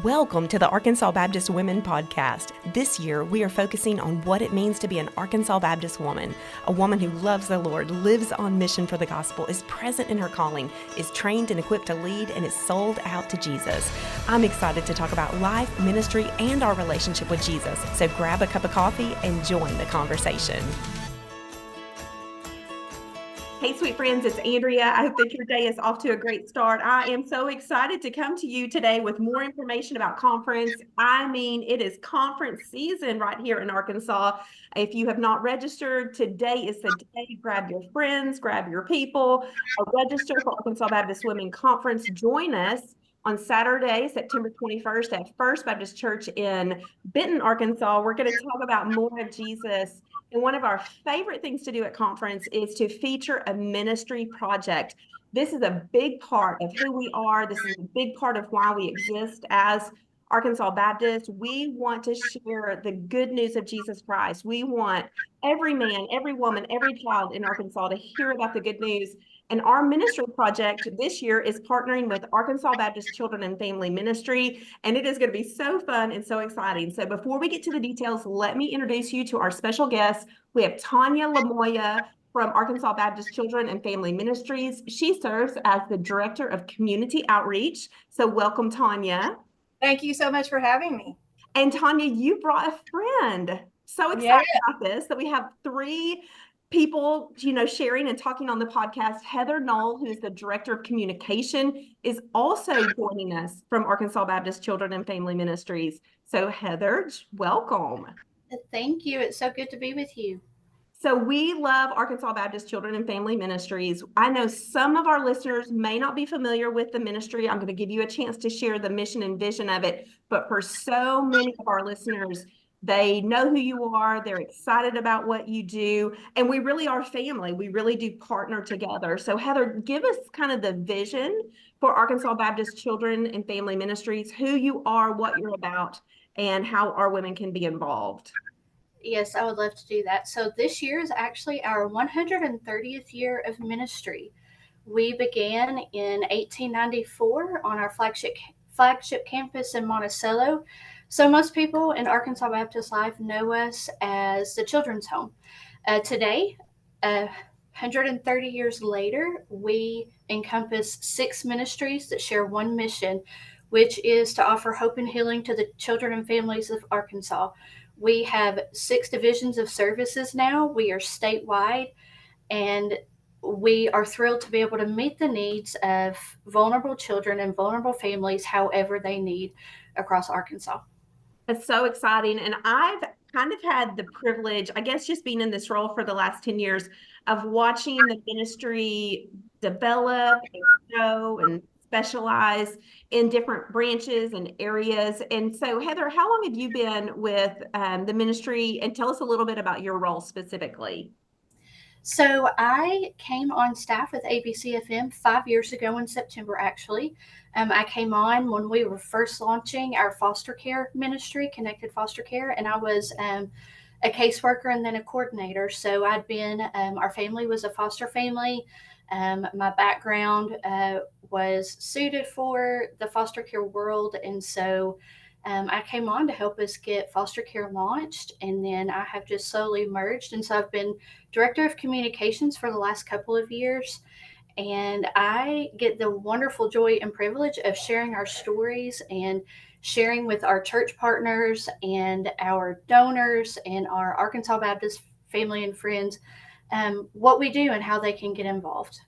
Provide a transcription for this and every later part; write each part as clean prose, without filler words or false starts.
Welcome to the Arkansas Baptist Women Podcast. This year, we are focusing on what it means to be an Arkansas Baptist woman, a woman who loves the Lord, lives on mission for the gospel, is present in her calling, is trained and equipped to lead, and is sold out to Jesus. I'm excited to talk about life, ministry, and our relationship with Jesus. So grab a cup of coffee and join the conversation. Hey, sweet friends, it's Andrea. I hope that your day is off to a great start. I am so excited to come to you today with more information about conference. I mean, it is conference season right here in Arkansas. If you have not registered, today is the day. Grab your friends, grab your people, register for Arkansas Baptist Women Conference. Join us on Saturday, September 21st at First Baptist Church in Benton, Arkansas. We're going to talk about more of Jesus. And one of our favorite things to do at conference is to feature a ministry project. This is a big part of who we are. This is a big part of why we exist as Arkansas Baptist. We want to share the good news of Jesus Christ. We want every man, every woman, every child in Arkansas to hear about the good news. And our ministry project this year is partnering with Arkansas Baptist Children and Family Ministry, and it is going to be so fun and so exciting. So before we get to the details, let me introduce you to our special guest. We have Tonya Larmoyeux from Arkansas Baptist Children and Family Ministries. She serves as the Director of Community Outreach. So welcome, Tonya. Thank you so much for having me. And Tonya, you brought a friend. So excited about this that we have three people, sharing and talking on the podcast. Heather Noel, who is the Director of Communication, is also joining us from Arkansas Baptist Children and Family Ministries. So Heather, welcome. Thank you. It's so good to be with you. So we love Arkansas Baptist Children and Family Ministries. I know some of our listeners may not be familiar with the ministry. I'm going to give you a chance to share the mission and vision of it. But for so many of our listeners, they know who you are. They're excited about what you do. And we really are family. We really do partner together. So Heather, give us kind of the vision for Arkansas Baptist Children and Family Ministries, who you are, what you're about, and how our women can be involved. Yes, I would love to do that. So this year is actually our 130th year of ministry. We began in 1894 on our flagship campus in Monticello. So most people in Arkansas Baptist life know us as the Children's Home. Today, 130 years later, we encompass 6 ministries that share one mission, which is to offer hope and healing to the children and families of Arkansas. We have 6 divisions of services now. We are statewide, and we are thrilled to be able to meet the needs of vulnerable children and vulnerable families however they need across Arkansas. It's so exciting. And I've kind of had the privilege, I guess, just being in this role for the last 10 years of watching the ministry develop and grow and specialize in different branches and areas. And so, Heather, how long have you been with the ministry? And tell us a little bit about your role specifically. So I came on staff with ABC&FM 5 years ago in September, actually. I came on when we were first launching our foster care ministry, Connected Foster Care, and I was a caseworker and then a coordinator. So I'd been, our family was a foster family. My background was suited for the foster care world, and so I came on to help us get foster care launched, and then I have just slowly merged. And so I've been director of communications for the last couple of years, and I get the wonderful joy and privilege of sharing our stories and sharing with our church partners and our donors and our Arkansas Baptist family and friends what we do and how they can get involved.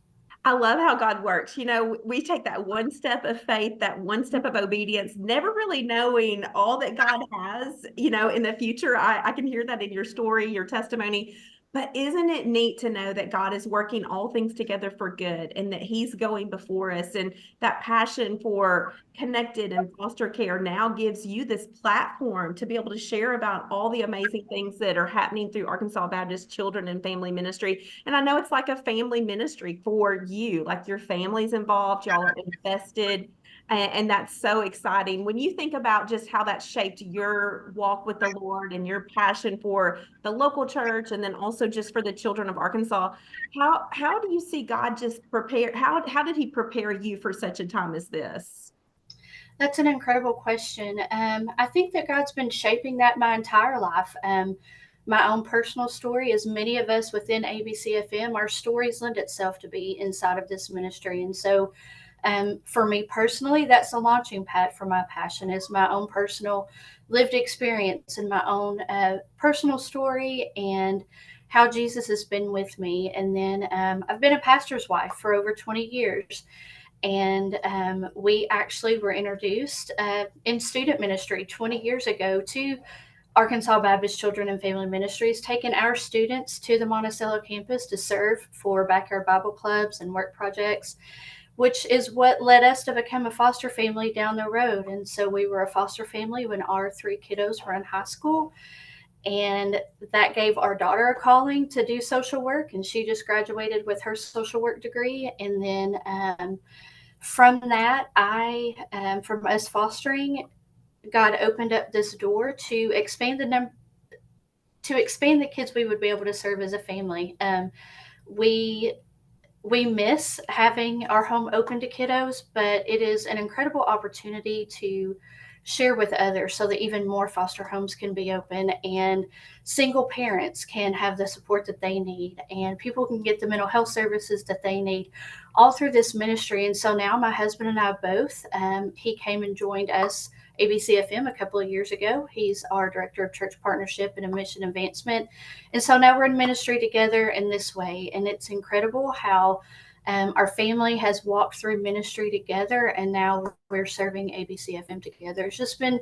I love how God works. We take that one step of faith, that one step of obedience, never really knowing all that God has, in the future. I can hear that in your story, your testimony. But isn't it neat to know that God is working all things together for good and that He's going before us, and that passion for connected and foster care now gives you this platform to be able to share about all the amazing things that are happening through Arkansas Baptist Children and Family Ministry. And I know it's like a family ministry for you, like your family's involved, y'all are invested. And that's so exciting. When you think about just how that shaped your walk with the Lord and your passion for the local church, and then also just for the children of Arkansas, how do you see God just prepare? How did He prepare you for such a time as this? That's an incredible question. I think that God's been shaping that my entire life. My own personal story, as many of us within ABCFM, our stories lend itself to be inside of this ministry. And so for me personally, that's a launching pad for my passion, is my own personal lived experience and my own personal story and how Jesus has been with me. And then I've been a pastor's wife for over 20 years. And we actually were introduced in student ministry 20 years ago to Arkansas Baptist Children and Family Ministries, taking our students to the Monticello campus to serve for backyard Bible clubs and work projects, which is what led us to become a foster family down the road. And so we were a foster family when our three kiddos were in high school. And that gave our daughter a calling to do social work. And she just graduated with her social work degree. And then from that, from us fostering, God opened up this door to expand the kids we would be able to serve as a family. We miss having our home open to kiddos, but it is an incredible opportunity to share with others so that even more foster homes can be open and single parents can have the support that they need and people can get the mental health services that they need all through this ministry. And so now my husband and I both, he came and joined us ABCFM a couple of years ago. He's our director of church partnership and mission advancement. And so now we're in ministry together in this way. And it's incredible how our family has walked through ministry together, and now we're serving ABCFM together. It's just been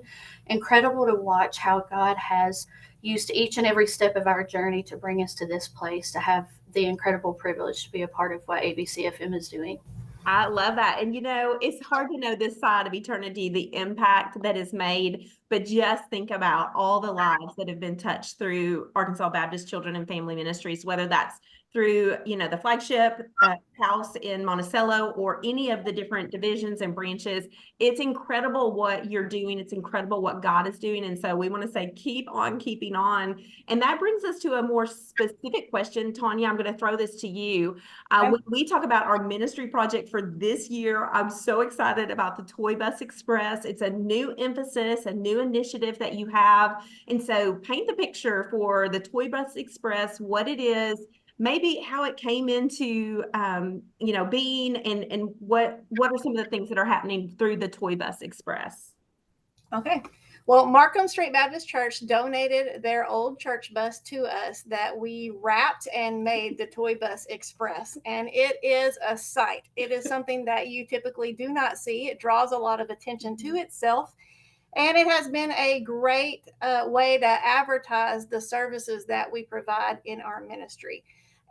incredible to watch how God has used each and every step of our journey to bring us to this place, to have the incredible privilege to be a part of what ABCFM is doing. I love that. And it's hard to know this side of eternity, the impact that is made, but just think about all the lives that have been touched through Arkansas Baptist Children and Family Ministries, whether that's through, the flagship house in Monticello or any of the different divisions and branches. It's incredible what you're doing. It's incredible what God is doing. And so we want to say, keep on keeping on. And that brings us to a more specific question. Tonya, I'm going to throw this to you. When we talk about our ministry project for this year, I'm so excited about the Toy Bus Express. It's a new emphasis, a new initiative that you have. And so paint the picture for the Toy Bus Express, what it is, maybe how it came into, being, and what are some of the things that are happening through the Toy Bus Express? Okay. Well, Markham Street Baptist Church donated their old church bus to us that we wrapped and made the Toy Bus Express. And it is a sight. It is something that you typically do not see. It draws a lot of attention to itself. And it has been a great way to advertise the services that we provide in our ministry.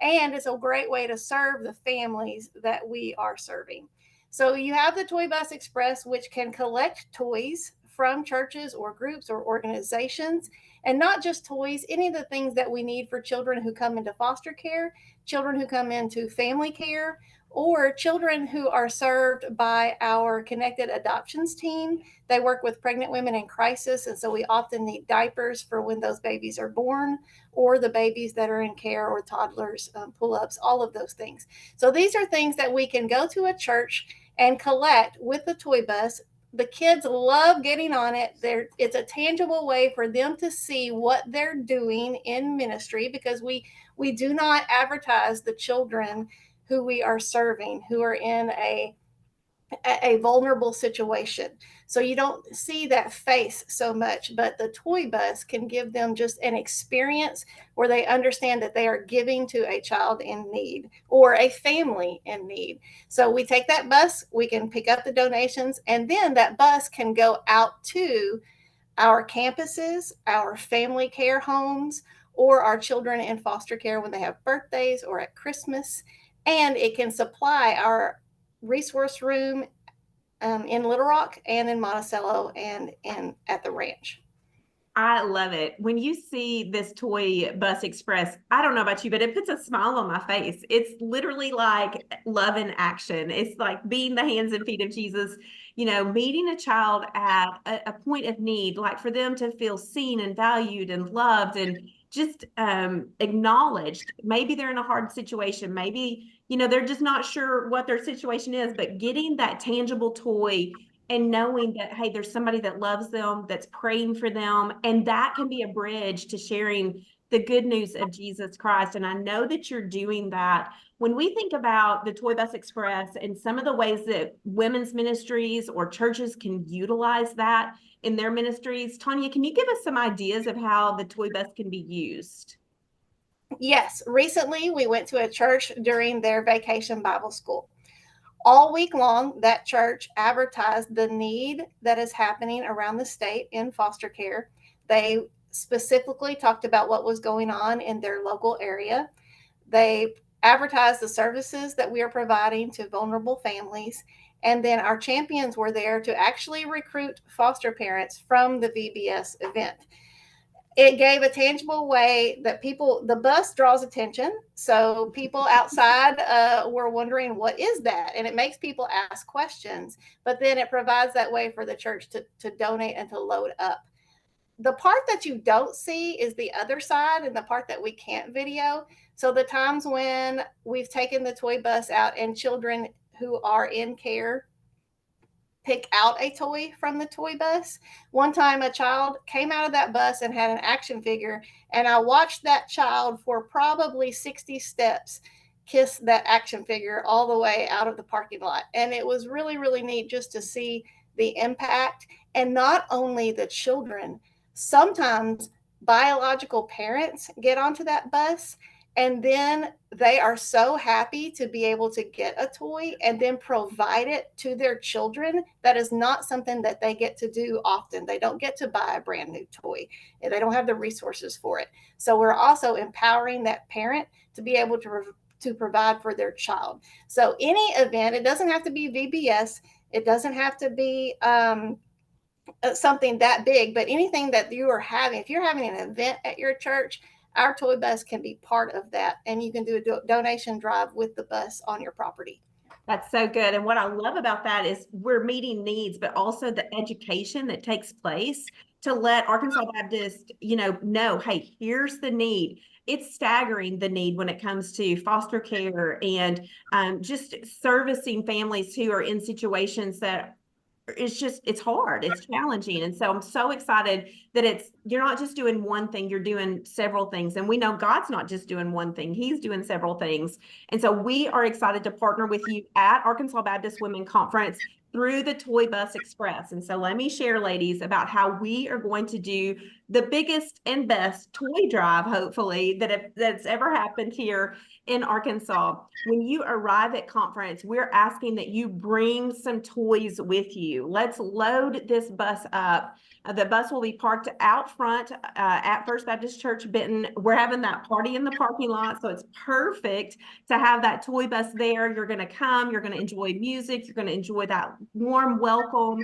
And it's a great way to serve the families that we are serving. So you have the Toy Bus Express, which can collect toys from churches or groups or organizations, and not just toys, any of the things that we need for children who come into foster care, children who come into family care, or children who are served by our connected adoptions team. They work with pregnant women in crisis, and so we often need diapers for when those babies are born, or the babies that are in care, or toddlers, pull-ups, all of those things. So these are things that we can go to a church and collect with the toy bus. The kids love getting on it. It's a tangible way for them to see what they're doing in ministry, because we do not advertise the children who we are serving, who are in a vulnerable situation. So you don't see that face so much, but the toy bus can give them just an experience where they understand that they are giving to a child in need or a family in need. So we take that bus, we can pick up the donations, and then that bus can go out to our campuses, our family care homes, or our children in foster care when they have birthdays or at Christmas. And it can supply our resource room in Little Rock and in Monticello and at the ranch. I love it. When you see this Toy Bus Express, I don't know about you, but it puts a smile on my face. It's literally like love in action. It's like being the hands and feet of Jesus, meeting a child at a point of need, like for them to feel seen and valued and loved and just acknowledged. Maybe they're in a hard situation. Maybe, they're just not sure what their situation is, but getting that tangible toy and knowing that, hey, there's somebody that loves them, that's praying for them, and that can be a bridge to sharing the good news of Jesus Christ. And I know that you're doing that. When we think about the Toy Bus Express and some of the ways that women's ministries or churches can utilize that in their ministries, Tonya, can you give us some ideas of how the Toy Bus can be used? Yes, recently we went to a church during their vacation Bible school. All week long, that church advertised the need that is happening around the state in foster care. They specifically talked about what was going on in their local area. They advertised the services that we are providing to vulnerable families. And then our champions were there to actually recruit foster parents from the VBS event. It gave a tangible way that the bus draws attention. So people outside were wondering, what is that? And it makes people ask questions, but then it provides that way for the church to donate and to load up. The part that you don't see is the other side, and the part that we can't video. So the times when we've taken the toy bus out and children who are in care pick out a toy from the toy bus. One time a child came out of that bus and had an action figure, and I watched that child for probably 60 steps kiss that action figure all the way out of the parking lot. And it was really, really neat just to see the impact. And not only the children, sometimes biological parents get onto that bus, and then they are so happy to be able to get a toy and then provide it to their children. That is not something that they get to do often. They don't get to buy a brand new toy. They don't have the resources for it. So we're also empowering that parent to be able to provide for their child. So any event, it doesn't have to be VBS. It doesn't have to be something that big, but anything that you are having, if you're having an event at your church, our toy bus can be part of that. And you can do a donation drive with the bus on your property. That's so good. And what I love about that is we're meeting needs, but also the education that takes place to let Arkansas Baptist, know, hey, here's the need. It's staggering, the need when it comes to foster care and just servicing families who are in situations that it's hard, it's challenging. And so I'm so excited that you're not just doing one thing, you're doing several things. And we know God's not just doing one thing, he's doing several things. And so we are excited to partner with you at Arkansas Baptist Women Conference through the Toy Bus Express. And so let me share, ladies, about how we are going to do the biggest and best toy drive, hopefully, that's ever happened here in Arkansas. When you arrive at conference, we're asking that you bring some toys with you. Let's load this bus up. The bus will be parked out front at First Baptist Church Benton. We're having that party in the parking lot, so it's perfect to have that toy bus there. You're going to come, you're going to enjoy music, you're going to enjoy that warm welcome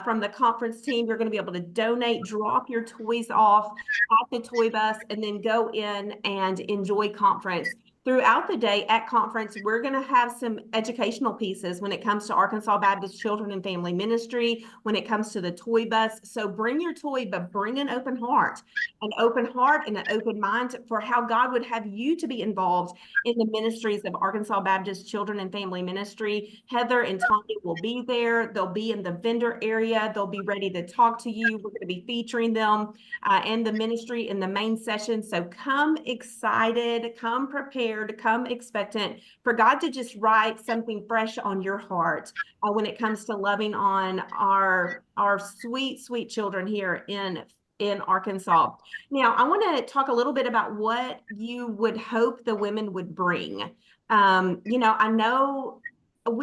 from the conference team. You're going to be able to donate, drop your toys off at the toy bus, and then go in and enjoy conference. Throughout the day at conference, we're going to have some educational pieces when it comes to Arkansas Baptist Children and Family Ministry, when it comes to the toy bus. So bring your toy, but bring an open heart and an open mind for how God would have you to be involved in the ministries of Arkansas Baptist Children and Family Ministry. Heather and Tonya will be there. They'll be in the vendor area. They'll be ready to talk to you. We're going to be featuring them and the ministry in the main session. So come excited, come prepared, come expectant for God to just write something fresh on your heart when it comes to loving on our sweet, sweet children here in Arkansas. Now, I want to talk a little bit about what you would hope the women would bring. I know let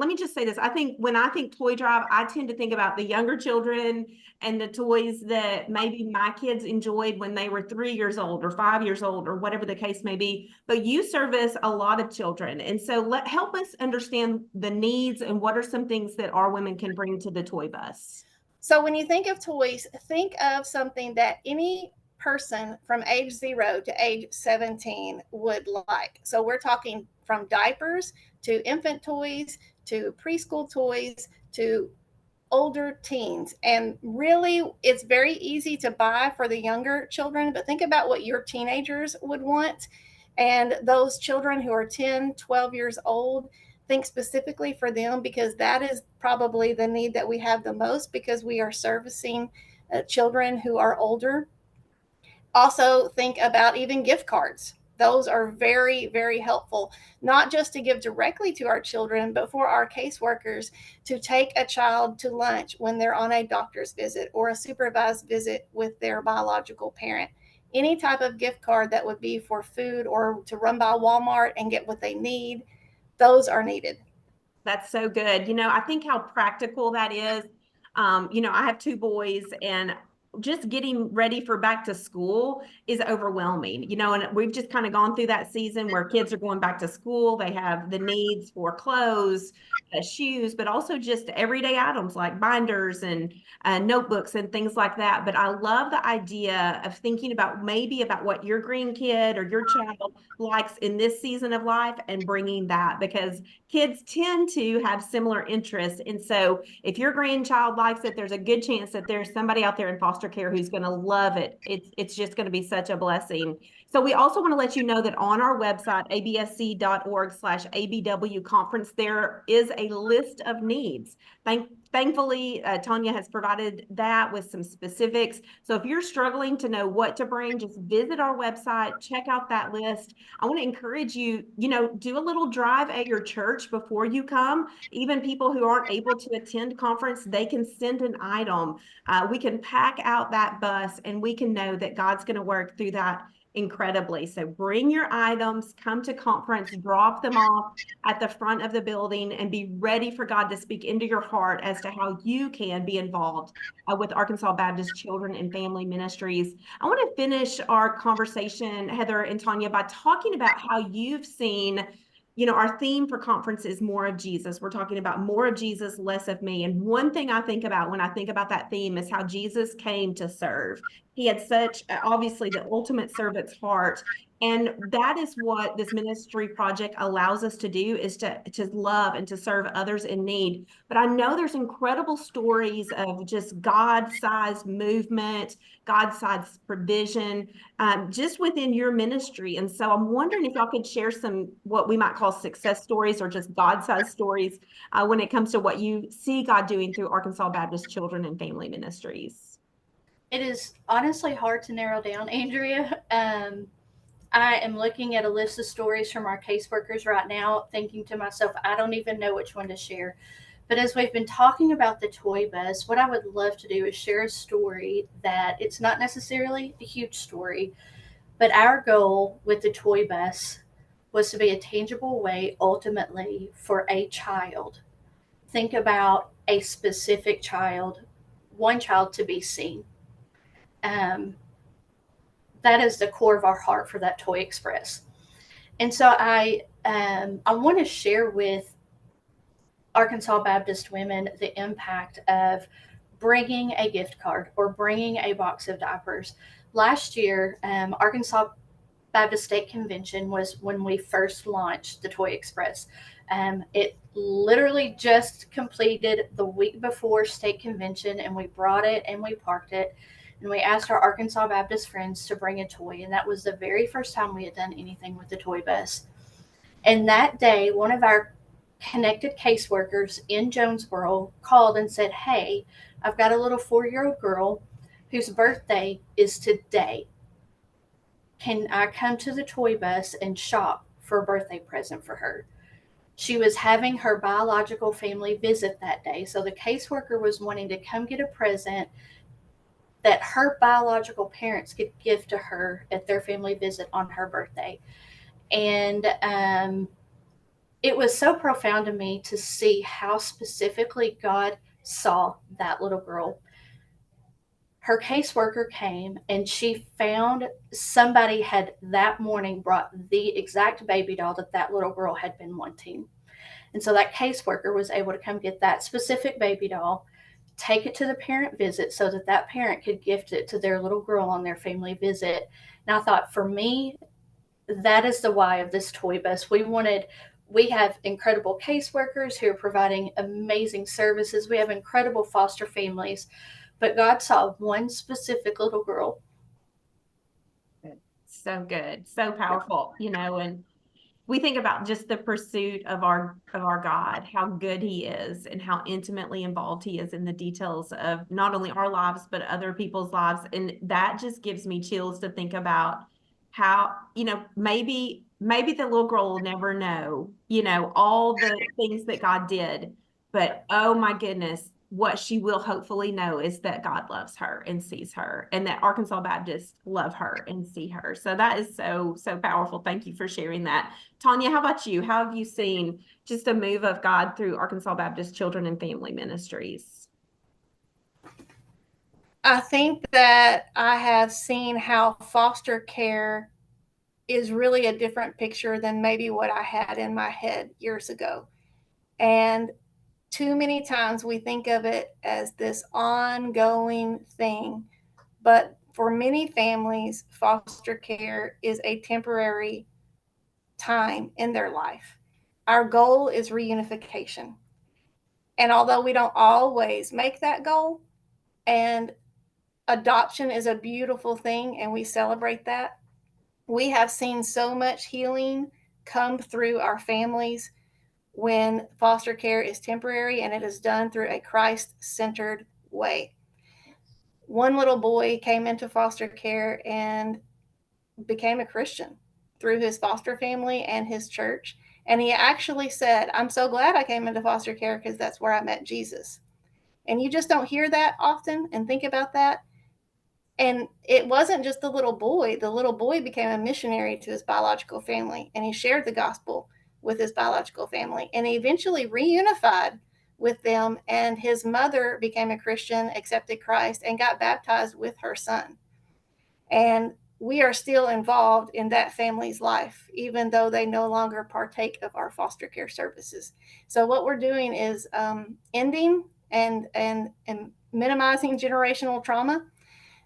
me just say this. I think when I think toy drive, I tend to think about the younger children and the toys that maybe my kids enjoyed when they were 3 years old or 5 years old or whatever the case may be. But you service a lot of children. And so help us understand the needs and what are some things that our women can bring to the toy bus. So when you think of toys, think of something that any person from age 0 to age 17 would like. So we're talking from diapers to infant toys to preschool toys to older teens. And really, it's very easy to buy for the younger children, but think about what your teenagers would want. And those children who are 10, 12 years old, think specifically for them, because that is probably the need that we have the most, because we are servicing children who are older. Also, think about even gift cards. Those are very, very helpful, not just to give directly to our children, but for our caseworkers to take a child to lunch when they're on a doctor's visit or a supervised visit with their biological parent. Any type of gift card that would be for food or to run by Walmart and get what they need, those are needed. That's so good. I think how practical that is. I have two boys, and just getting ready for back to school is overwhelming, and we've just kind of gone through that season where kids are going back to school. They have the needs for clothes, shoes, but also just everyday items like binders and notebooks and things like that. But I love the idea of thinking about maybe about what your grandkid or your child likes in this season of life and bringing that, because kids tend to have similar interests. And so if your grandchild likes it, there's a good chance that there's somebody out there in foster care who's going to love it. It's just going to be such a blessing. So we also want to let you know that on our website, absc.org/ABW conference, there is a list of needs. Thankfully, Tonya has provided that with some specifics. So if you're struggling to know what to bring, just visit our website, check out that list. I want to encourage you, do a little drive at your church before you come. Even people who aren't able to attend conference, they can send an item. We can pack out that bus, and we can know that God's going to work through that incredibly. So bring your items, come to conference, drop them off at the front of the building, and be ready for God to speak into your heart as to how you can be involved with Arkansas Baptist Children and Family Ministries. I want to finish our conversation, Heather and Tonya, by talking about how you've seen, our theme for conference is more of Jesus. We're talking about more of Jesus, less of me. And one thing I think about when I think about that theme is how Jesus came to serve. He had such, obviously, the ultimate servant's heart. And that is what this ministry project allows us to do, is to love and to serve others in need. But I know there's incredible stories of just God-sized movement, God-sized provision, just within your ministry. And so I'm wondering if y'all could share some what we might call success stories or just God-sized stories when it comes to what you see God doing through Arkansas Baptist Children and Family Ministries. It is honestly hard to narrow down, Andrea. I am looking at a list of stories from our caseworkers right now, thinking to myself, I don't even know which one to share. But as we've been talking about the toy bus, what I would love to do is share a story that it's not necessarily a huge story, but our goal with the toy bus was to be a tangible way ultimately for a child. Think about a specific child, one child to be seen. Um, that is the core of our heart for that Toy Express. And so I want to share with Arkansas Baptist women the impact of bringing a gift card or bringing a box of diapers. Last year, Arkansas Baptist State Convention was when we first launched the Toy Express. It literally just completed the week before State Convention, and we brought it and we parked it. And we asked our Arkansas Baptist friends to bring a toy. And that was the very first time we had done anything with the toy bus. And that day, one of our connected caseworkers in Jonesboro called and said, hey, I've got a little 4-year-old girl whose birthday is today. Can I come to the toy bus and shop for a birthday present for her? She was having her biological family visit that day. So the caseworker was wanting to come get a present that her biological parents could give to her at their family visit on her birthday. And it was so profound to me to see how specifically God saw that little girl. Her caseworker came and she found somebody had that morning brought the exact baby doll that that little girl had been wanting. And so that caseworker was able to come get that specific baby doll, take it to the parent visit so that that parent could gift it to their little girl on their family visit. And I thought, for me, that is the why of this toy bus. We have incredible caseworkers who are providing amazing services. We have incredible foster families, but God saw one specific little girl. So good, so powerful, and we think about just the pursuit of our God, how good he is and how intimately involved he is in the details of not only our lives, but other people's lives. And that just gives me chills to think about how, maybe the little girl will never know, all the things that God did, but oh my goodness, what she will hopefully know is that God loves her and sees her, and that Arkansas Baptists love her and see her. So that is so powerful. Thank you for sharing that. Tonya, how about you? How have you seen just a move of God through Arkansas Baptist Children and Family Ministries? I think that I have seen how foster care is really a different picture than maybe what I had in my head years ago. And too many times we think of it as this ongoing thing, but for many families, foster care is a temporary time in their life. Our goal is reunification. And although we don't always make that goal, and adoption is a beautiful thing and we celebrate that, we have seen so much healing come through our families when foster care is temporary and it is done through a Christ-centered way. One little boy came into foster care and became a Christian through his foster family and his church. And he actually said, I'm so glad I came into foster care because that's where I met Jesus. And you just don't hear that often and think about that. And it wasn't just the little boy. The little boy became a missionary to his biological family, and he shared the gospel with his biological family, and he eventually reunified with them, and his mother became a Christian, accepted Christ, and got baptized with her son. And we are still involved in that family's life, even though they no longer partake of our foster care services. So what we're doing is ending and minimizing generational trauma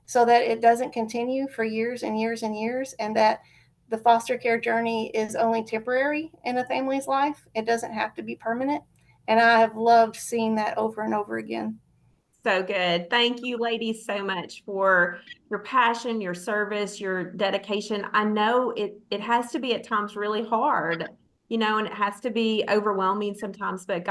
so that it doesn't continue for years and years and years, and that the foster care journey is only temporary in a family's life. It doesn't have to be permanent. And I have loved seeing that over and over again. So good. Thank you, ladies, so much for your passion, your service, your dedication. I know it has to be at times really hard, and it has to be overwhelming sometimes, but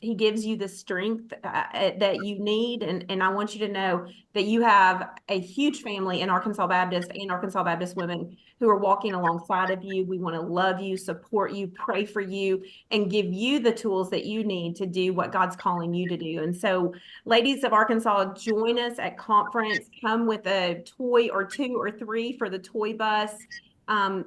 he gives you the strength that you need. And I want you to know that you have a huge family in Arkansas Baptist and Arkansas Baptist women who are walking alongside of you. We want to love you, support you, pray for you, and give you the tools that you need to do what God's calling you to do. And so, ladies of Arkansas, join us at conference. Come with a toy or 2 or 3 for the toy bus.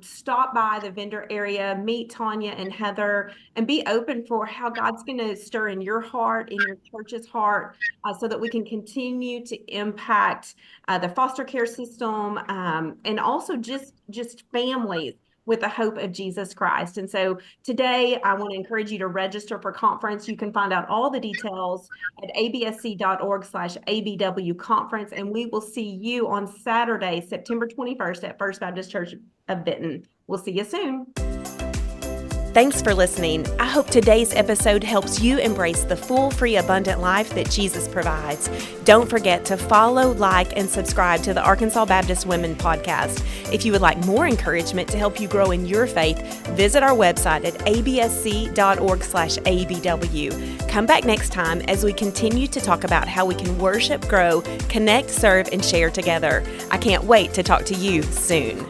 Stop by the vendor area, meet Tonya and Heather, and be open for how God's going to stir in your heart, in your church's heart, so that we can continue to impact the foster care system, and also just families with the hope of Jesus Christ. And so today I want to encourage you to register for conference. You can find out all the details at absc.org/ABW conference. And we will see you on Saturday, September 21st at First Baptist Church of Benton. We'll see you soon. Thanks for listening. I hope today's episode helps you embrace the full, free, abundant life that Jesus provides. Don't forget to follow, like, and subscribe to the Arkansas Baptist Women podcast. If you would like more encouragement to help you grow in your faith, visit our website at absc.org/ABW. Come back next time as we continue to talk about how we can worship, grow, connect, serve, and share together. I can't wait to talk to you soon.